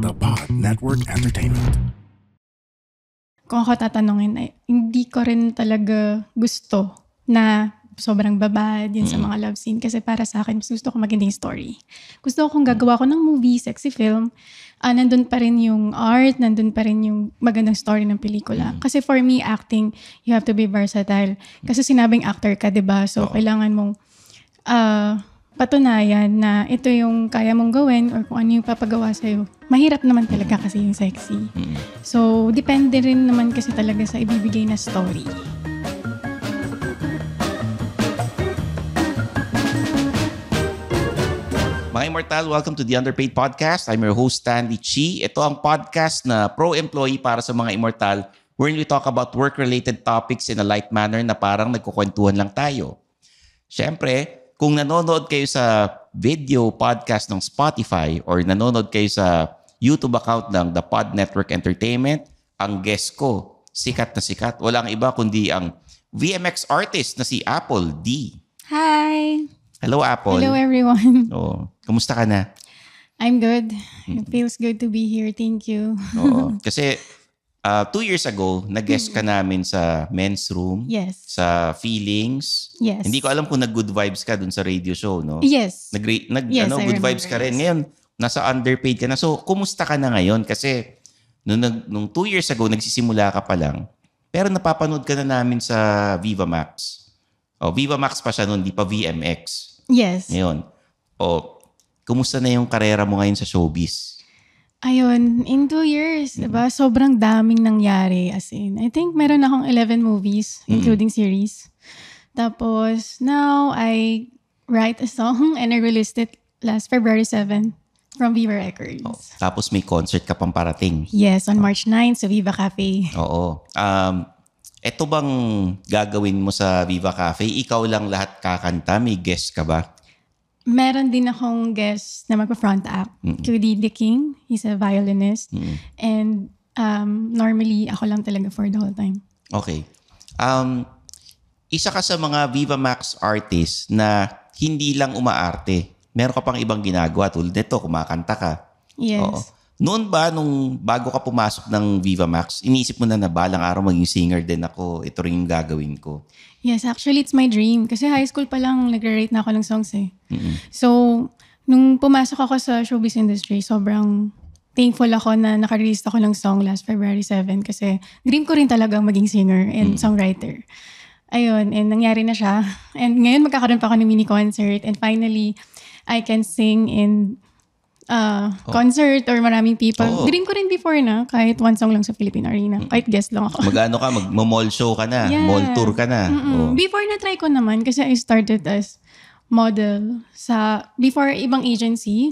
The Pod Network Entertainment. Kung ako tatanungin, hindi ko rin talaga gusto na sobrang babad yun sa mga love scene. Kasi para sa akin, gusto ko magandang story. Gusto ko kung gagawa ko ng movie, sexy film, nandun pa rin yung art, nandun pa rin yung magandang story ng pelikula. Kasi for me, acting, you have to be versatile. Kasi sinabing actor ka, diba? So, kailangan mong patunayan na ito yung kaya mong gawin or kung ano yung papagawa sa'yo. Mahirap naman talaga kasi yung sexy. So, depende rin naman kasi talaga sa ibibigay na story. Mga Immortal, welcome to the Underpaid Podcast. I'm your host, Stanley Chi. Ito ang podcast na pro-employee para sa mga Immortal wherein we talk about work-related topics in a light manner na parang nagkukwentuhan lang tayo. Siyempre, kung nanonood kayo sa video podcast ng Spotify or nanonood kayo sa YouTube account ng The Pod Network Entertainment, ang guest ko, sikat na sikat. Walang iba kundi ang VMX artist na si Apple D. Hi! Hello, Apple. Hello, everyone. Oh, kumusta ka na? I'm good. It feels good to be here. Thank you. Oo. Kasi 2 years ago, nag-guest ka namin sa Men's Room. Yes. Sa Feelings. Yes. Hindi ko alam kung nag-good vibes ka dun sa radio show, no? Yes. Yes, I good vibes ka rin. Ngayon, nasa underpaid ka na. So, kumusta ka na ngayon? Kasi nung 2 years ago, nagsisimula ka pa lang. Pero napapanood ka na namin sa Viva Max. Oh, Viva Max pa siya noon, di pa VMX. Yes. Ngayon, kumusta na yung karera mo ngayon sa showbiz? Ayun, in 2 years, diba? Sobrang daming nangyari. As in, I think meron akong 11 movies, including series. Tapos, now, I write a song and I released it last February 7 from Viva Records. Oh, tapos may concert ka pang parating. Yes, on March 9 sa Viva Cafe. Oo. Ito bang gagawin mo sa Viva Cafe? Ikaw lang lahat kakanta? May guest ka ba? Meron din akong guest na magpa-front act. QD The King. He's a violinist. And normally, ako lang talaga for the whole time. Okay. Isa ka sa mga Viva Max artists na hindi lang umaarte. Meron ka pang ibang ginagawa. Tulad nito, kumakanta ka. Yes. Oo. Noon ba, nung bago ka pumasok ng Viva Max, inisip mo na balang araw maging singer din ako, ito rin yung gagawin ko? Yes, actually, it's my dream. Kasi high school pa lang, nagre-write na ako ng songs eh. So, nung pumasok ako sa showbiz industry, sobrang thankful ako na naka-release ako ng song last February 7 kasi dream ko rin talagang maging singer and songwriter. Ayun, and nangyari na siya. And ngayon magkakaroon pa ako ng mini concert and finally, I can sing in concert or maraming people. Dream ko rin before na, kahit one song lang sa Philippine Arena. Kahit guest lang ako. Mag-ano ka, mag-mall show ka na, mall tour ka na. Before na-try ko naman kasi I started as model before ibang agency.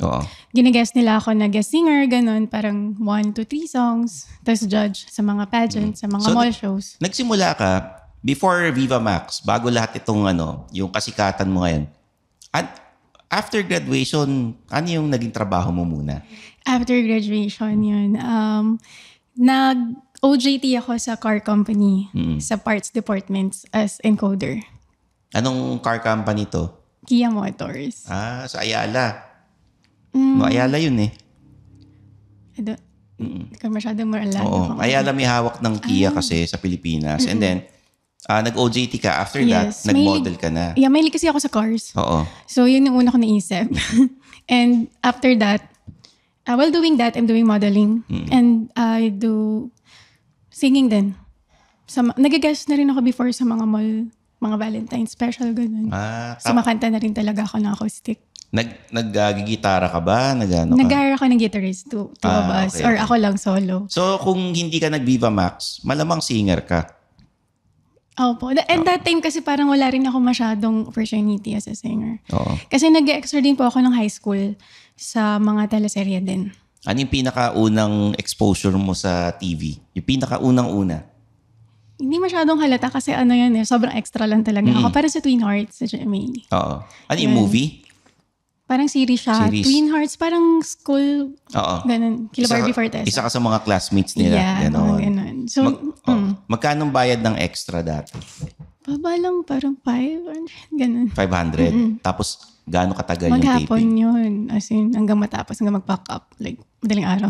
Gine-guest nila ako na guest singer, ganun. Parang 1 to 3 songs. Tapos judge sa mga pageants, sa mga mall shows. Nagsimula ka, before Viva Max, bago lahat itong yung kasikatan mo ngayon. After graduation, ano yung naging trabaho mo muna? After graduation, yun. Nag-OJT ako sa car company, sa parts departments as encoder. Anong car company to? Kia Motors. Sa Ayala. No, Ayala yun eh. Hindi ko masyadong maralala. Oo. Ayala may hawak ng Kia kasi sa Pilipinas. And then, nag-OJT ka. After that, nag-model ka na. Yeah, mahilig kasi ako sa cars. Oo. So, yun yung una ko naisip. And after that, while doing that, I'm doing modeling. And I do singing din. Nag-guest na rin ako before sa mga mall, mga Valentine special, ganun. Sumakanta na rin talaga ako ng acoustic. Nag-gitara ka ba? Nag-hire ako ng guitarist, two of us. Okay. Or ako lang solo. So, kung hindi ka nag-Viva Max, malamang singer ka. Opo. And that time kasi parang wala rin ako masyadong opportunity as a singer. Oo. Kasi nag-extra din po ako ng high school sa mga teleserye din. Ano yung pinakaunang exposure mo sa TV? Yung pinakaunang-una? Hindi masyadong halata kasi yun sobrang extra lang talaga ako. Para sa Twin Hearts sa GMA. Oo. Ano yung movie? Parang series siya. Twin Hearts, parang school. Oo. Ganun. Kila Barbie Fortesa. Isa ka sa mga classmates nila. Yeah, ganun. So, magkano bayad ng extra dati? Baba lang, parang 500. Ganun. 500? Tapos, gaano katagal yung taping? Maghapon yun. As in, hanggang matapos, hanggang mag-pack up. Like, madaling araw.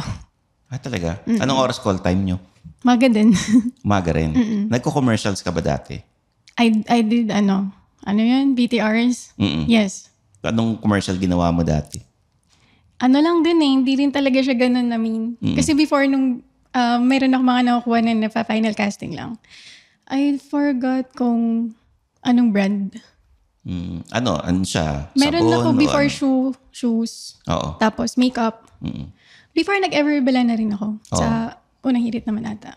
Talaga? Anong oras call time nyo? Maga din. Umaga rin. Nagko-commercials ka ba dati? I did ano yun? BTRs? Yes. Anong commercial ginawa mo dati? Ano lang din hindi rin talaga siya ganun Kasi before nung meron ako mga nakukuha na final casting lang. I forgot kung anong brand. Ano siya? Meron Sabon, ako before shoes. Oo. Tapos makeup. Before nag-Everbala na rin ako. Oo. Sa unang hirit naman ata.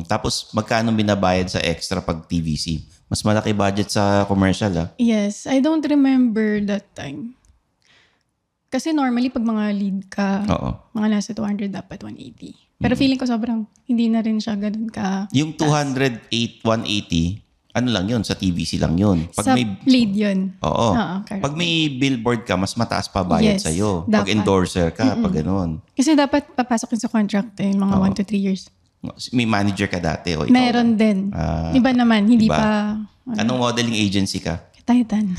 Tapos magkano binabayad sa extra pag TVC? Mas malaki budget sa commercial Yes. I don't remember that time. Kasi normally pag mga lead ka, mga nasa 200 dapat 180. Pero feeling ko sobrang hindi na rin siya ganun ka. Yung 208, 180, ano lang yun? Sa TVC lang yun. Pag sa lead yun. Oo. Correct. Pag may billboard ka, mas mataas pa bayad sa'yo. Pag dapat. endorser ka, pag ganun. Kasi dapat papasok yun sa contract mga 1 to 3 years. May manager ka dati o ikaw Meron din. Iba naman, hindi iba? pa. Anong modeling agency ka? Titan.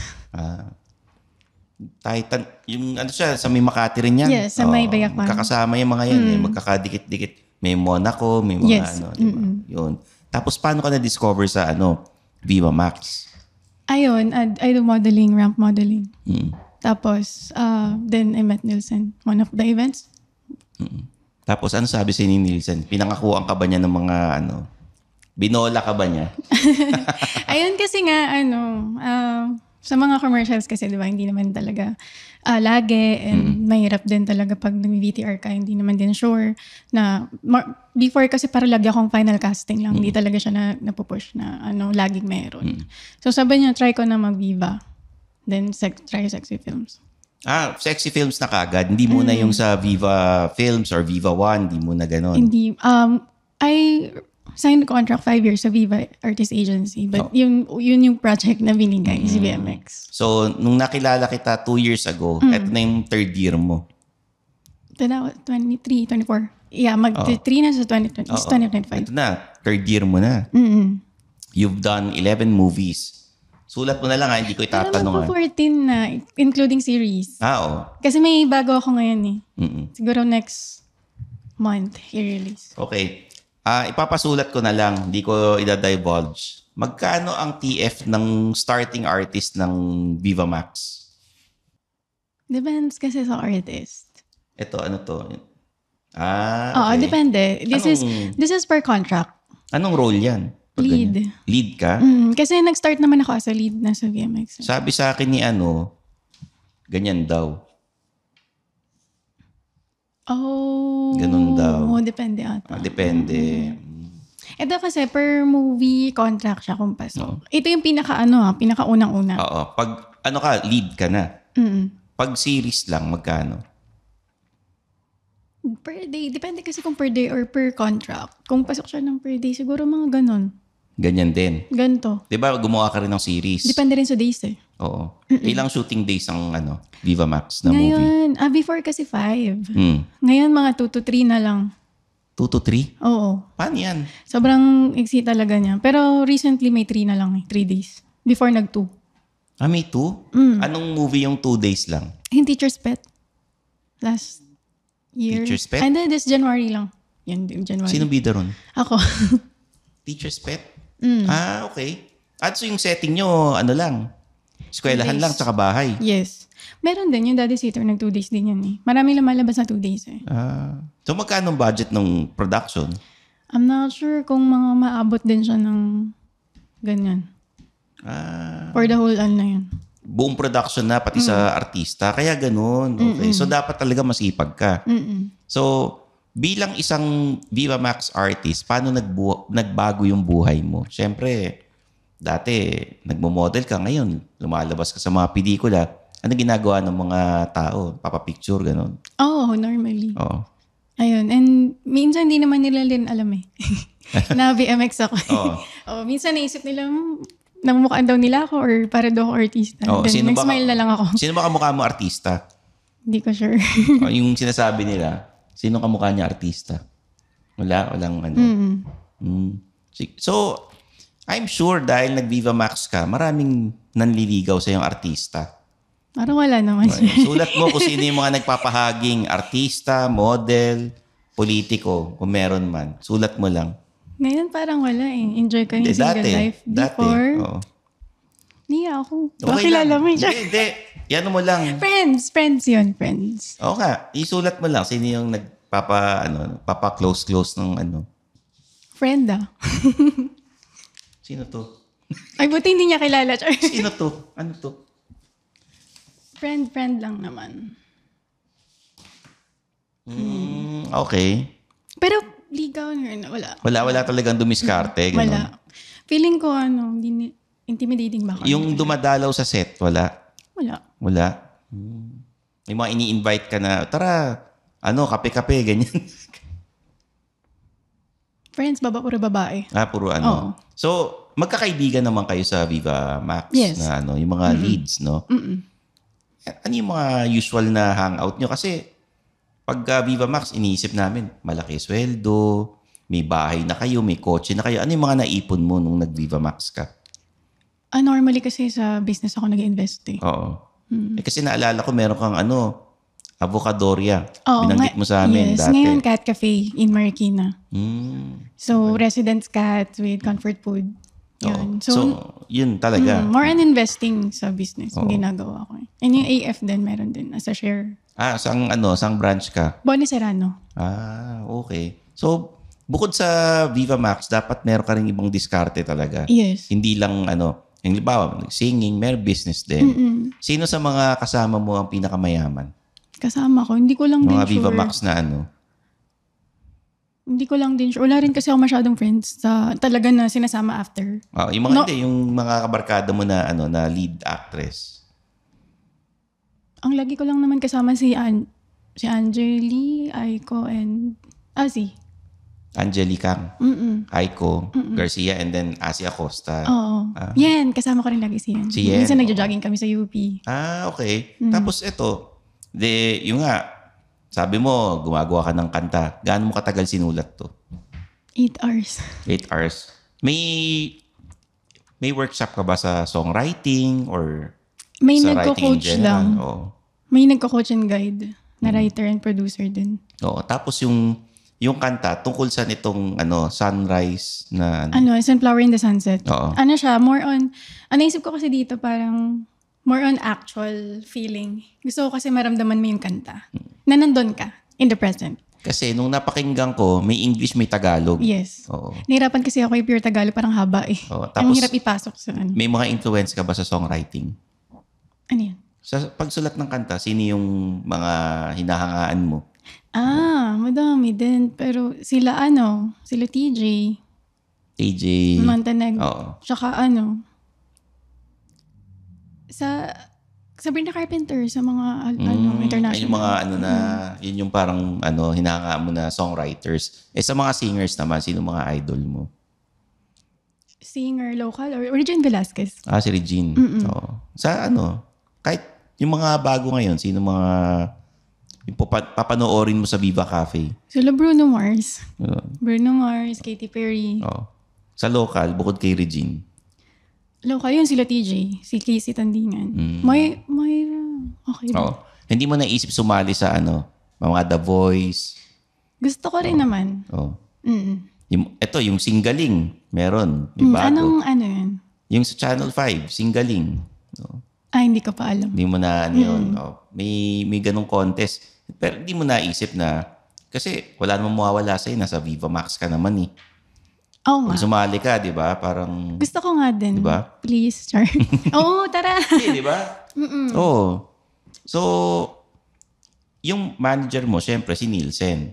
Titan. Yung ano siya, sa may Makati rin yan. Yes, sa may Bayakman. Kakasama yung mga yan. Magkakadikit-dikit. May Monaco, may mga diba? Yun. Tapos paano ka na-discover sa Viva Max? Ayun, I do modeling, ramp modeling. Tapos, then I met Nielsen. One of the events. Tapos ano sabi si Nielsen? Pinangakuan ka ba niya ng mga binola ka ba niya? Ayun kasi nga, sa mga commercials kasi, di ba, hindi naman talaga lagi and mahirap din talaga pag nag-VTR ka, hindi naman din sure na, before kasi para lagi akong final casting lang, hindi talaga siya napupush na laging meron. So sabi niya, try ko na mag-Viva. Then try Sexy Films. Sexy Films na kagad. Hindi muna yung sa Viva Films or Viva One, hindi muna ganon. Hindi. I signed contract 5 years sa Viva Artist Agency. But yun yung project na binigay, si BMX. So, nung nakilala kita 2 years ago, eto na yung 3rd year mo. 23, 24. Yeah, mag-3 na sa 2020. It's 2025. Ito na, 3rd year mo na. You've done 11 movies. Sulat mo na lang hindi ko itatanong. Pero 14 na, including series. Oo. Kasi may bago ako ngayon Siguro next month, i-release. Okay. Ipapasulat ko na lang, hindi ko i-divulge. Magkano ang TF ng starting artist ng Viva Max? Depends kasi sa artist. Ito, ano to? Oo, Okay. depende. This is per contract. Anong role yan? Pag Lead. ganyan? Lead ka? Kasi nag-start naman ako as a lead na sa VMX. Sabi sa akin ni ganyan daw. Ganun daw. Depende ata. Depende. Ito kasi per movie contract siya kung pasok. Ito yung pinaka-unang-una. Oo. Pag lead ka na. Pag series lang, magkano? Per day. Depende kasi kung per day or per contract. Kung pasok siya ng per day, siguro mga ganon. Ganyan din. Ganto. Diba gumawa ka rin ng series? Depende rin sa days Oo. Ilang shooting days ang Viva Max na movie? Ngayon, before kasi 5. Ngayon mga 2 to 3 na lang. 2 to 3? Oo. Paano yan? Sobrang iksi talaga niya. Pero recently may 3 na lang 3 days. Before nag-2. May 2? Anong movie yung 2 days lang? Yung Teacher's Pet. Last year. Teacher's Pet? And then this January lang. Yan, January. Sino bida ron? Ako. Teacher's Pet? Okay. At so yung setting nyo, lang? Eskwelahan lang, tsaka bahay? Yes. Meron din yung Daddy Sitter, nag 2 days din yan Maraming lumalabas na 2 days So magkano ang budget ng production? I'm not sure kung mga maabot din siya ng ganyan. For the whole na yun. Buong production na, pati sa artista. Kaya ganun. Okay. So dapat talaga masipag ka. So, bilang isang Viva Max artist, paano nagbago yung buhay mo? Siyempre, dati, nagmo-model ka ngayon. Lumalabas ka sa mga pelikula. Ano ginagawa ng mga tao? Papapicture, ganun. Normally. Oo. Ayun. And minsan hindi naman nila din alam na BMX ako. Minsan naisip nila, namumukhaan daw nila ako or para daw ako artista. Then nag-smile na lang ako. Sino ba kamukha mo artista? Hindi ko sure. Yung sinasabi nila, sino kamukha niya artista? Walang So, I'm sure dahil nag-Viva Max ka, maraming nanliligaw sa yung artista. Parang wala naman siya. Sulat mo kung sino yung mga nagpapahaging artista, model, politiko, kung meron man, sulat mo lang. Ngayon parang wala eh. Enjoy ko yung single life. Before, oo. niya ako. Okay Kilala lang. mo siya. Hindi. Yan mo lang. Friends yun, friends. Oo nga, isulat mo lang. Sino yung papa-close ng ano? Friend ah. Sino to? Ay, buti hindi niya kilala. Sino to? Ano to? Friend lang naman. Okay. Pero ligaw na wala. Wala talagang dumiskarte. Ganun. Wala. Feeling ko intimidating ba ako? Yung dumadalaw sa set, wala? Wala. May mga ini-invite ka na, tara, kape-kape, ganyan. Friends, puro babae. Puro Oo. So, magkakaibigan naman kayo sa Viva Max Yes. na yung mga leads, no? Ano yung mga usual na hangout nyo? Kasi pag Viva Max, iniisip namin, malaki sweldo, may bahay na kayo, may kotse na kayo. Ano yung mga naipon mo nung nag-Viva Max ka? Normally kasi sa business ako nag-invest eh. Oo. Kasi naalala ko, meron kang Avocadoria. Binanggit mo sa amin yes. dati. Ngayon, Cat Cafe in Marikina. So, residence cats with comfort food. Yun. So, yun talaga. More on investing sa business yung ginagawa ko. And yung AF din, meron din as a share. Sang branch ka? Bonnie Serrano. Okay. So, bukod sa Viva Max, dapat meron ka rin ibang diskarte talaga. Yes. Hindi lang yung halimbawa, singing, may business din. Sino sa mga kasama mo ang pinakamayaman? Kasama ko. Hindi ko lang din mga sure. Viva Max na Hindi ko lang din sure. Wala rin kasi ako masyadong friends sa talaga na sinasama after. Yung mga yung mga kabarkada mo na na lead actress. Ang lagi ko lang naman kasama si Angeli, Aiko, and si Angelica, Aiko, Garcia, and then Asia Costa. Oo. Yan, kasama ko rin lagi si Yan. Si Yen. Minsan nagja-jogging kami sa UP. Okay. Tapos ito, yung nga, sabi mo, gumagawa ka ng kanta. Gaano mo katagal sinulat to? 8 hours. 8 hours. May workshop ka ba sa songwriting or May sa writing in nagko-coach general? lang. Oo. May nagko-coach and guide na writer and producer din. Oo. Tapos yung kanta, tungkol sa nitong sunrise na Sunflower in the Sunset. Oo. Siya, more on, naisip ko kasi dito parang more on actual feeling. Gusto ko kasi maramdaman mo yung kanta. Na nandun ka, in the present. Kasi nung napakinggan ko, may English, may Tagalog. Yes. Oo. Nahirapan kasi ako yung pure Tagalog, parang haba eh. Oo, Ang tapos- hirap ipasok sa May mga influence ka ba sa songwriting? Ano yan? Sa pagsulat ng kanta, sino yung mga hinahangaan mo? Madami din. Pero sila TJ, AJ. Montenegro. Oo. Tsaka sa Sabrina Carpenter, sa mga international. Yung mga yun yung parang hinahangaan mo na songwriters. Sa mga singers naman, sino mga idol mo? Singer, local, or Regine Velasquez. Si Regine. Oo. Sa kahit yung mga bago ngayon, sino mga yung papanoorin mo sa Viva Cafe? Sila Bruno Mars. Yun. Bruno Mars, Katy Perry. Oo. Sa local, bukod kay Regine. Local yun, sila TJ. Si Casey Tandingan. Moira. Okay. Oo. Hindi mo naisip sumali sa mga The Voice. Gusto ko rin naman. Oo. Mm. Yung Singaling, meron. May bago. Anong yun? Yung sa Channel 5, Singaling. Oo. Hindi ko pa alam. Hindi mo na yun. Oo. May ganong contest. Pero hindi mo naisip na, kasi wala namang mawawala sa'yo. Nasa Viva Max ka naman eh. Oo nga. Pag sumali ka, di ba? Parang, Gusto ko nga din. Diba? Please, Char. Oo, tara. di ba? Oo. So, yung manager mo, syempre, si Nielsen.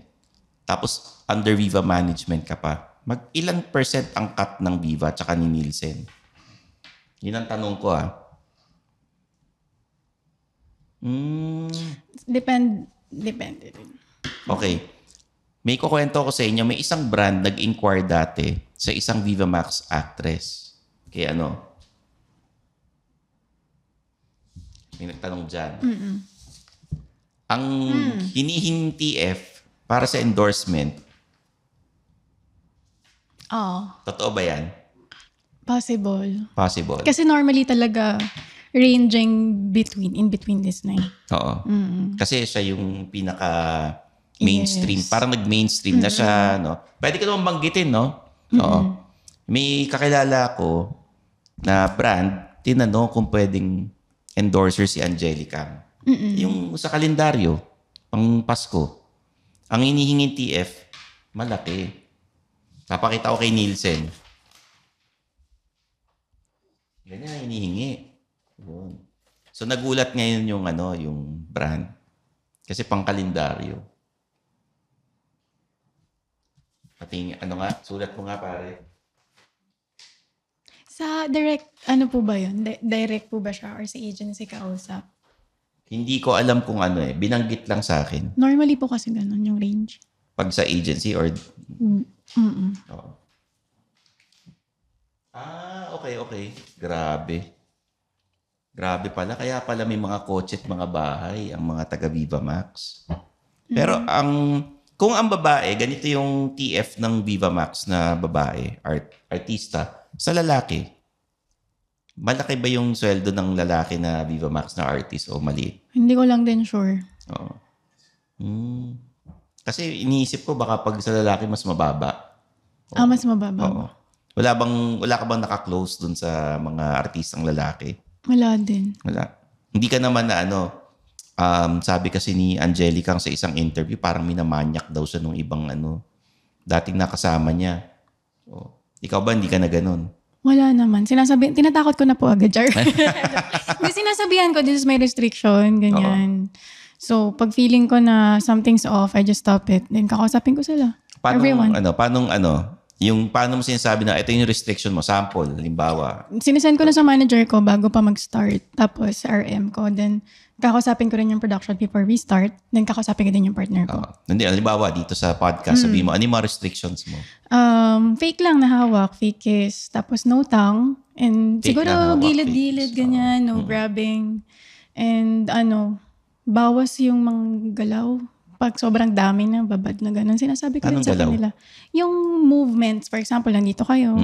Tapos, under Viva Management ka pa. Ilan % ang cut ng Viva tsaka ni Nielsen? Yun ang tanong ko Depende rin. Okay. May kukwento ko sa inyo, may isang brand nag-inquire dati sa isang Viva Max actress. Kaya may nagtanong dyan. Ang hinihinging TF para sa endorsement, totoo ba yan? Possible. Possible. Kasi normally talaga ranging in between this na. Oo. Kasi siya yung pinaka mainstream. Yes. Parang nag-mainstream na siya, no? Pwede ka naman banggitin, no? Oo. May kakilala ko na brand, tinanong kung pwedeng endorser si Angelica. Yung sa kalendaryo, pang Pasko, ang hinihinging TF, malaki. Napakita ko kay Nielsen. Ganyan ang hinihingi. Yun. So nagulat ngayon yung brand. Kasi pang kalendaryo. Pati sulat mo nga pare. Sa direct, po ba yun? Direct po ba siya or sa agency kausap? Hindi ko alam kung binanggit lang sa akin. Normally po kasi ganun yung range. Pag sa agency or... Oo. Okay. Grabe pala. Kaya pala may mga kotse at mga bahay ang mga taga Viva Max. Pero kung ang babae, ganito yung TF ng Viva Max na babae, artista, sa lalaki, malaki ba yung sweldo ng lalaki na Viva Max na artist o maliit? Hindi ko lang din sure. Oo. Kasi iniisip ko baka pag sa lalaki mas mababa. Mas mababa. Oo. Wala ka bang naka-close dun sa mga artistang lalaki? Wala din. Wala. Hindi ka naman na sabi kasi ni Angelica sa isang interview, parang minamanyak daw siya nung ibang dating nakasama niya. O, ikaw ba hindi ka na ganun? Wala naman. Tinatakot ko na po agad, Jar. Hindi, sinasabihan ko, this is my restriction, ganyan. So, pag feeling ko na something's off, I just stop it. Then, kakausapin ko sila. Everyone. Paano mo sinasabi na ito yung restriction mo? Sample, halimbawa. Sinesend ko na sa manager ko bago pa mag-start. Tapos, RM ko. Then, kakausapin ko rin yung production before we start. Then, kakausapin ko din yung partner ko. Hindi, halimbawa, dito sa podcast, sabi mo, ano yung mga restrictions mo? Fake lang na hawak, fake kiss. Tapos, no tongue. And Fake siguro, lang hawak, gilid-gilid, ganyan. No grabbing. And, bawas yung mga galaw. Pag sobrang dami na, babad na gano'n. Sinasabi ko rin sa kanila. Yung movements, for example, nandito kayo.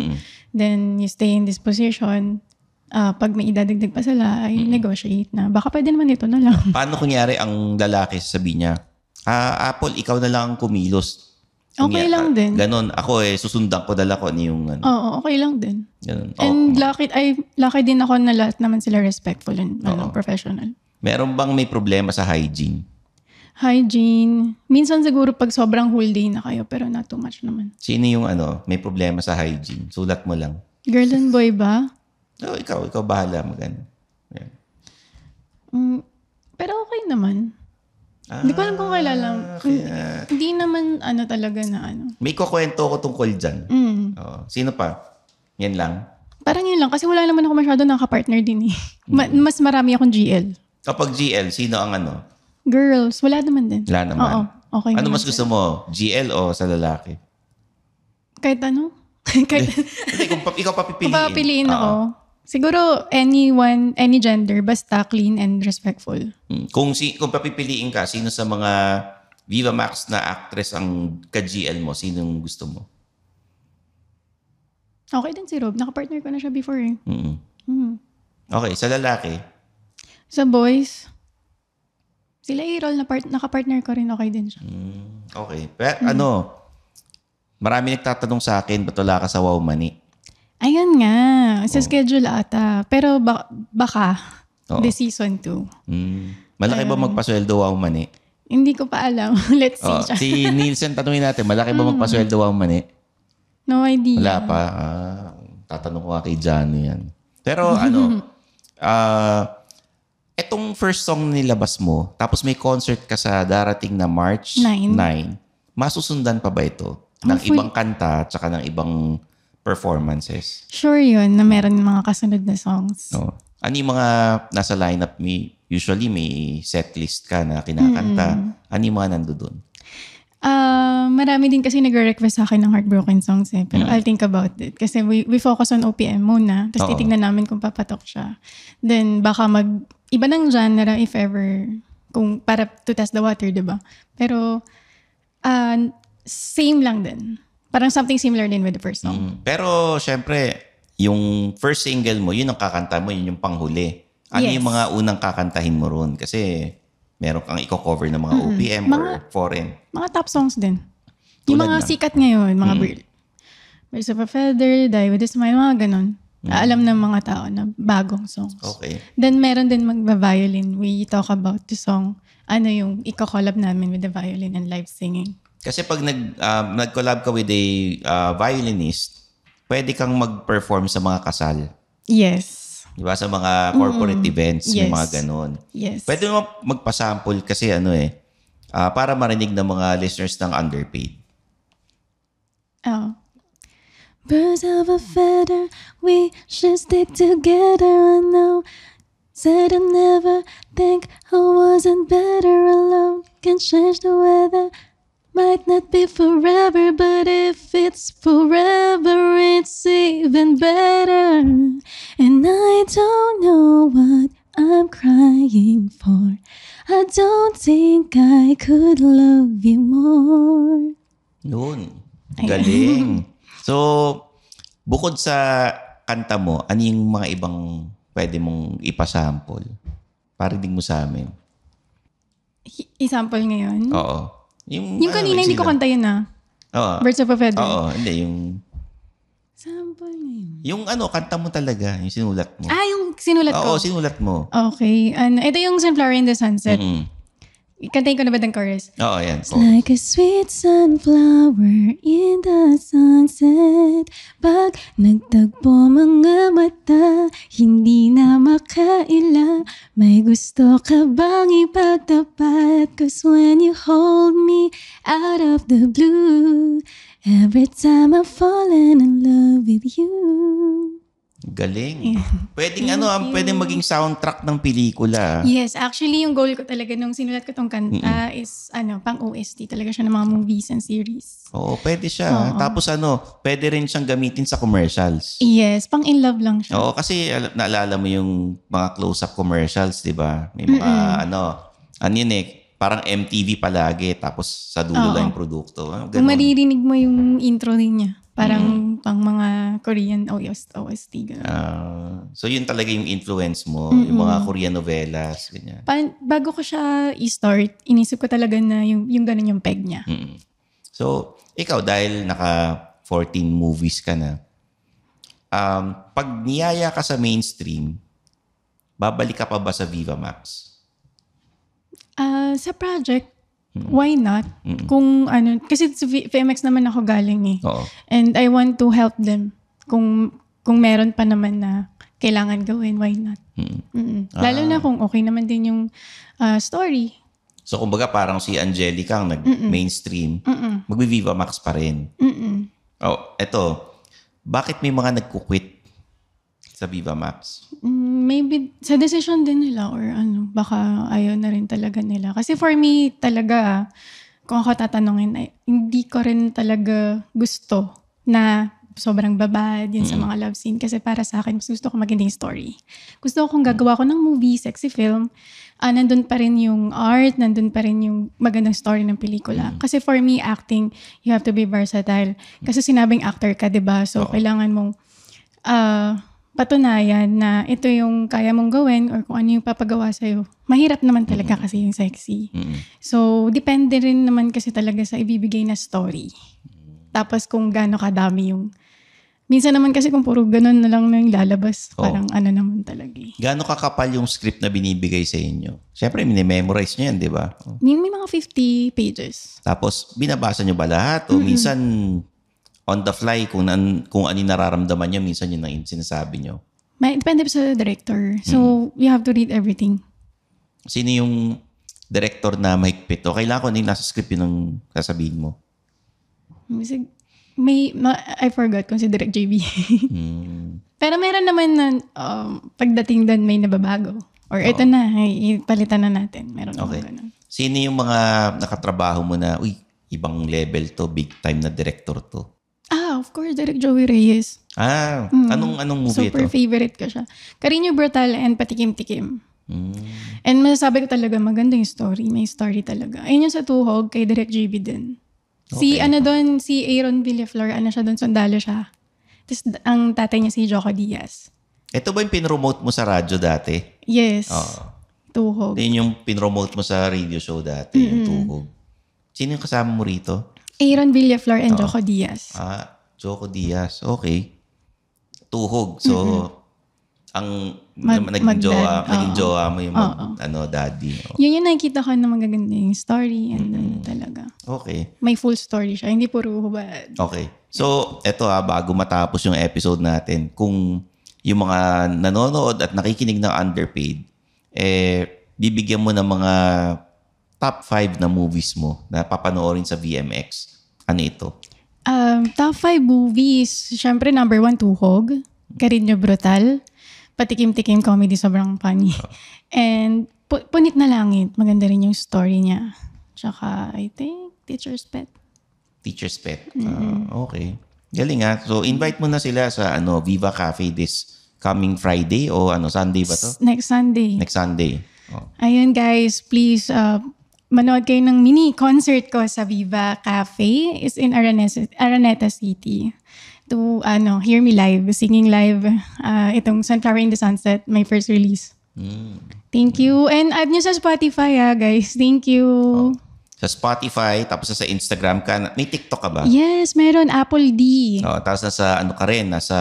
Then, you stay in this position. Pag may idadagdag pa sila, ay negotiate na. Baka pwede naman ito na lang. Paano kunyari ang lalaki sabi niya, Apple, ikaw na lang ang kumilos. Okay lang din. Ganon. Ako susundan ko dala ko yung Oo, okay lang din. Ganon. And lucky din ako na lahat naman sila respectful and professional. Meron bang may problema sa hygiene? Hygiene. Minsan siguro pag sobrang whole day na kayo, pero not too much naman. Sino yung may problema sa hygiene? Sulat mo lang. Girl and boy ba? Ikaw bahala magano. Yan. Pero okay naman. Hindi ko alam kung kailan. Hindi naman talaga na . May kukwento ko tungkol dyan. Sino pa? Yan lang? Parang yun lang. Kasi wala naman ako masyado nakapartner din eh. Mas marami akong GL. Kapag GL, sino ang Girls, wala naman din. Wala naman. Oo, okay ano naman mas gusto mo? GL o sa lalaki? Kahit ano. Kahit Hindi, kung ikaw papipiliin. kung papapiliin ako, siguro any gender, basta clean and respectful. Kung papipiliin ka, sino sa mga Viva Max na actress ang ka-GL mo? Sinong gusto mo? Okay din si Rob. Nakapartner ko na siya before eh. Okay, sa lalaki? Sa boys, sila Errol, nakapartner ko rin, okay din siya. Okay. Pero marami nagtatanong sa akin, ba't wala ka sa Wow Money? Ayun nga. Sa schedule ata. Pero baka. This season 2. Malaki ba magpasweldo Wow Money? Hindi ko pa alam. Let's see siya. Si Nielsen, tanungin natin, malaki ba magpasweldo Wow Money? No idea. Wala pa. Tatanong ko nga kay Johnny yan. Pero etong first song nilabas mo, tapos may concert ka sa darating na March 9, masusundan pa ba ito? Ng ibang kanta at saka ng ibang performances? Sure yun, na meron mga kasunod na songs. Ano yung mga nasa lineup? Usually may setlist ka na kinakanta. Ano yung mga nandoon? Marami din kasi nagre-request sa akin ng heartbroken songs eh. Pero I'll think about it. Kasi we focus on OPM muna. Tapos titignan namin kung papatok siya. Then baka iba ng genre if ever, kung para to test the water, diba? Pero same lang din. Parang something similar din with the first song. Pero syempre, yung first single mo, yun ang kakanta mo, yun yung panghuli. Ano yung mga unang kakantahin mo ron? Kasi meron kang i-cover ng mga OPM or foreign? Mga top songs din. Yung Tulad mga ng? sikat ngayon, mga Birds of a Feather, Die With A Smile, mga ganon. Alam ng mga tao na bagong songs. Okay. Then meron din magba-violin. We talk about the song, yung i-collab namin with the violin and live singing. Kasi pag nag-collab ka with a violinist, pwede kang mag-perform sa mga kasal. Yes. Di ba? Sa mga corporate events, Yes. yung mga ganon. Yes. Pwede mo magpasample kasi para marinig ng mga listeners ng Underpaid. Oh. Birds of a feather, we should stick together. I know, said I'd never think I wasn't better alone. Can change the weather, might not be forever, but if it's forever, it's even better. And I don't know what I'm crying for. I don't think I could love you more. Yun. Galing. So, bukod sa kanta mo, ano yung mga ibang pwede mong ipasample? Parinig mo sa amin. I-sample ngayon? Oo. Yung kanina, hindi ko kanta yun Oo. Birds of a Feather. Oo, hindi. Yung Sample ngayon. Yung kanta mo talaga, yung sinulat mo. Yung sinulat ko. Oo, sinulat mo. Okay. Ito yung Sunflower in the Sunset. Kantayin ko na ba ng chorus? Oo, yan. It's like a sweet sunflower in the sunset. Pag nagtagpo mga mata, hindi na makaila. May gusto ka bang ipagtapat? 'Cause when you hold me out of the blue, every time I'm falling in love with you. Galing. Pwedeng maging soundtrack ng pelikula. Yes, actually yung goal ko talaga nung sinulat ko tong kanta is pang OST talaga siya ng mga movies and series. Oo, pwede siya. Oo. Tapos pwede rin siyang gamitin sa commercials. Yes, pang in love lang siya. Oo, kasi naalala mo yung mga close-up commercials, di ba? May mga parang MTV palagi, tapos sa dulo lang yung produkto. Kung maririnig mo yung intro din niya, parang pang mga Korean OST. Ganun. So yun talaga yung influence mo, yung mga Korean novelas, ganyan. Bago ko siya i-start, inisip ko talaga na yung ganun yung peg niya. So, ikaw, dahil naka 14 movies ka na, pag niyaya ka sa mainstream, babalik ka pa ba sa Viva Max? Sa project, why not? Kung kasi sa VMX naman ako galing eh. Oo. And I want to help them. Kung meron pa naman na kailangan gawin, why not? Lalo na kung okay naman din yung story. So, kumbaga parang si Angelica ang nag-mainstream, magbi-Viva Max pa rin. Oh, eto. Bakit may mga nagkukwit sa Viva Max? Maybe sa decision din nila or baka ayaw na rin talaga nila. Kasi for me talaga, kung ako tatanungin, hindi ko rin talaga gusto na sobrang babad yun sa mga love scene. Kasi para sa akin, gusto ko magandang story. Gusto ko kung gagawa ko ng movie, sexy film, nandun pa rin yung art, nandun pa rin yung magandang story ng pelikula. Kasi for me, acting, you have to be versatile. Kasi sinabing actor ka, diba? So, kailangan mong patunayan na ito yung kaya mong gawin or kung ano yung papagawa sa'yo. Mahirap naman talaga kasi yung sexy. So, depende rin naman kasi talaga sa ibibigay na story. Tapos kung gaano kadami yung... Minsan naman kasi kung puro ganun na lang na yung lalabas, parang naman talaga eh. Gaano kakapal yung script na binibigay sa inyo? Siyempre, minimemorize nyo yan, di ba? May mga 50 pages. Tapos, binabasa nyo ba lahat? O minsan... on the fly, kung ano yung nararamdaman niya, minsan yun ang sinasabi niyo. Depende pa sa director. So, you have to read everything. Sino yung director na mahigpit? O kailangan ko yung nasa script yun ang sasabihin mo? I forgot kung si Direk JB. Pero meron naman na pagdating doon may nababago. Or ito na, ipalitan na natin. Meron naman ganun. Sino yung mga nakatrabaho mo na, ibang level to, big time na director to? Of course, Direk Joey Reyes. Anong movie Super ito? favorite ko siya. Carino Brutal and Patikim-Tikim. And masasabi ko talaga, maganda yung story. May story talaga. Ayun yung sa Tuhog, kay Direk JB din. Si Aaron Villaflor, siya doon, sundalo siya. Tapos ang tatay niya si Joko Diaz. Ito ba yung pinromote mo sa radyo dati? Yes. Tuhog. Yun yung pinromote mo sa radio show dati, yung Tuhog. Sino yung kasama mo rito? Aaron Villaflor and Joko Diaz. Joko Diaz. Okay. Tuhog. So, ang naging jowa mo yung daddy. Yun yung nakikita ko na magaganda yung story and then talaga. Okay. May full story siya. Hindi puro hubad. Okay. So, eto bago matapos yung episode natin, kung yung mga nanonood at nakikinig ng Underpaid, bibigyan mo ng mga top 5 na movies mo na papanoorin sa VMX. Ano ito? Top 5 movies. Siyempre, number 1, Tuhog. Cariño Brutal. Patikim-tikim comedy, sobrang funny. And Punit na Langit. Maganda rin yung story niya. Tsaka, I think, Teacher's Pet. Teacher's Pet. Okay. Galing ha. So, invite mo na sila sa Viva Cafe this coming Friday o Sunday ba to? Next Sunday. Next Sunday. Ayun guys, please manood kayo ng mini concert ko sa Viva Cafe. It's in Araneta City. To hear me live, singing live. Itong Sunflower in the Sunset, my first release. Thank you. And add nyo sa Spotify guys. Thank you. Sa Spotify, tapos sa Instagram ka. May TikTok ka ba? Yes, meron. Apple D. Tapos nasa nasa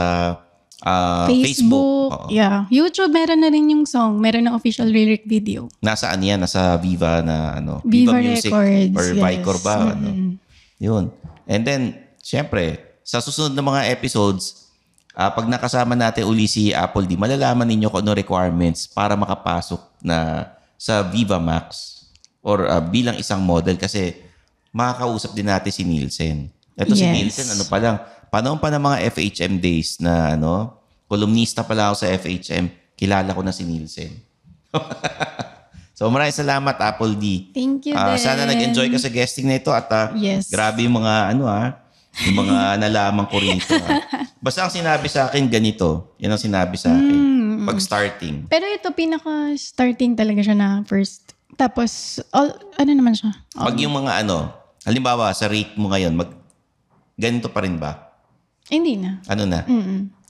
Facebook. Yeah. YouTube, meron na rin yung song. Meron ng official lyric video. Nasaan yan? Nasa Viva na Viva Music Records. Or Vicor ba? Mm-hmm. Yun. And then, syempre, sa susunod na mga episodes, pag nakasama natin uli si Apple D, malalaman ninyo kung ano requirements para makapasok na sa Viva Max or bilang isang model kasi makakausap din natin si Nielsen. Ito si Nielsen, panahon pa ng mga FHM days na kolumnista pala ako sa FHM, kilala ko na si Nielsen. So maraming salamat Apple D. Thank you din. Sana nag-enjoy ka sa guesting na ito at grabe yung mga yung mga nalaman ko rito. Basta ang sinabi sa akin ganito. Yan ang sinabi sa akin. Pag starting. Pero ito pinaka-starting talaga siya na first. Tapos, naman siya? Pag yung mga halimbawa sa rate mo ngayon, ganito pa rin ba? Hindi na. Ano na?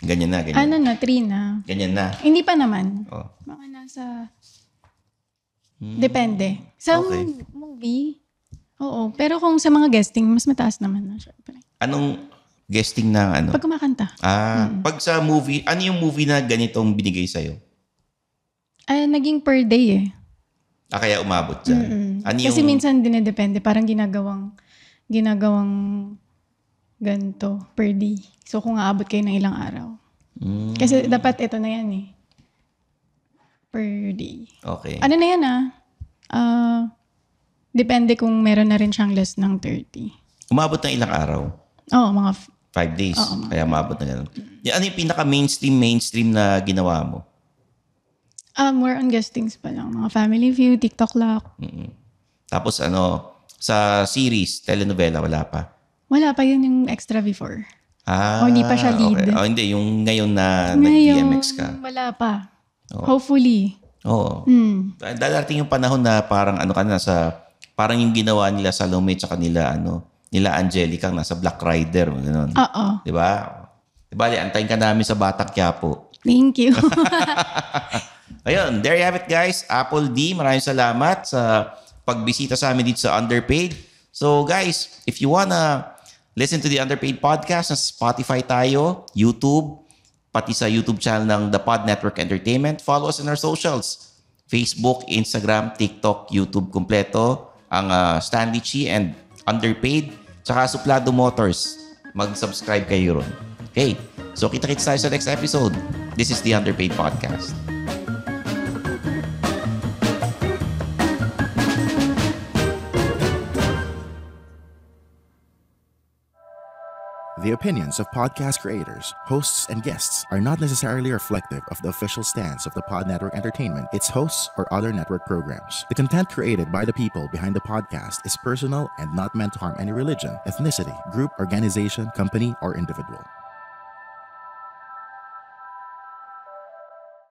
Ganyan na, ganyan. 3 na. Ganyan na. Hindi pa naman. Oh. Mga nasa... Depende. Sa movie, oo. Pero kung sa mga guesting, mas mataas naman na siya. Anong guesting ng Pag kumakanta. Pag sa movie, ano yung movie na ganitong binigay sa'yo? Naging per day Kaya umabot dyan. Kasi minsan dinedepende. Parang ginagawang ganito per day. So kung aabot kayo ng ilang araw. Kasi dapat ito na yan per day. Okay. Ano na yan depende kung meron na rin siyang less ng 30. Umabot ng ilang araw? Oo, mga 5 days. Kaya umabot na gano'n. Ano yung pinaka-mainstream na ginawa mo? More on guestings pa lang. Mga Family Feud, TikTok Lock. Tapos sa series, telenovela, wala pa? Wala pa yun yung extra before. Hindi pa siya lead. Okay. Hindi, yung ngayon na nag-DMX ka. Wala pa. Hopefully. Oo. Darating yung panahon na parang parang yung ginawa nila Salome tsaka nila Angelica nasa Black Rider. Ganun. Oo. Diba? Diba, antayin ka namin sa Batang Quiapo. Thank you. Ayun, there you have it guys. Apple D, maraming salamat sa pagbisita sa amin dito sa Underpaid. So guys, if you wanna listen to the Underpaid podcast, sa Spotify tayo, YouTube, pati sa YouTube channel ng The Pod Network Entertainment. Follow us on our socials. Facebook, Instagram, TikTok, YouTube, kompleto. Ang Stanley Chi and Underpaid. Tsaka Suplado Motors. Mag-subscribe kayo ron. Okay. So kita-kits tayo sa next episode. This is the Underpaid Podcast. The opinions of podcast creators, hosts, and guests are not necessarily reflective of the official stance of the Pod Network Entertainment, its hosts, or other network programs. The content created by the people behind the podcast is personal and not meant to harm any religion, ethnicity, group, organization, company, or individual.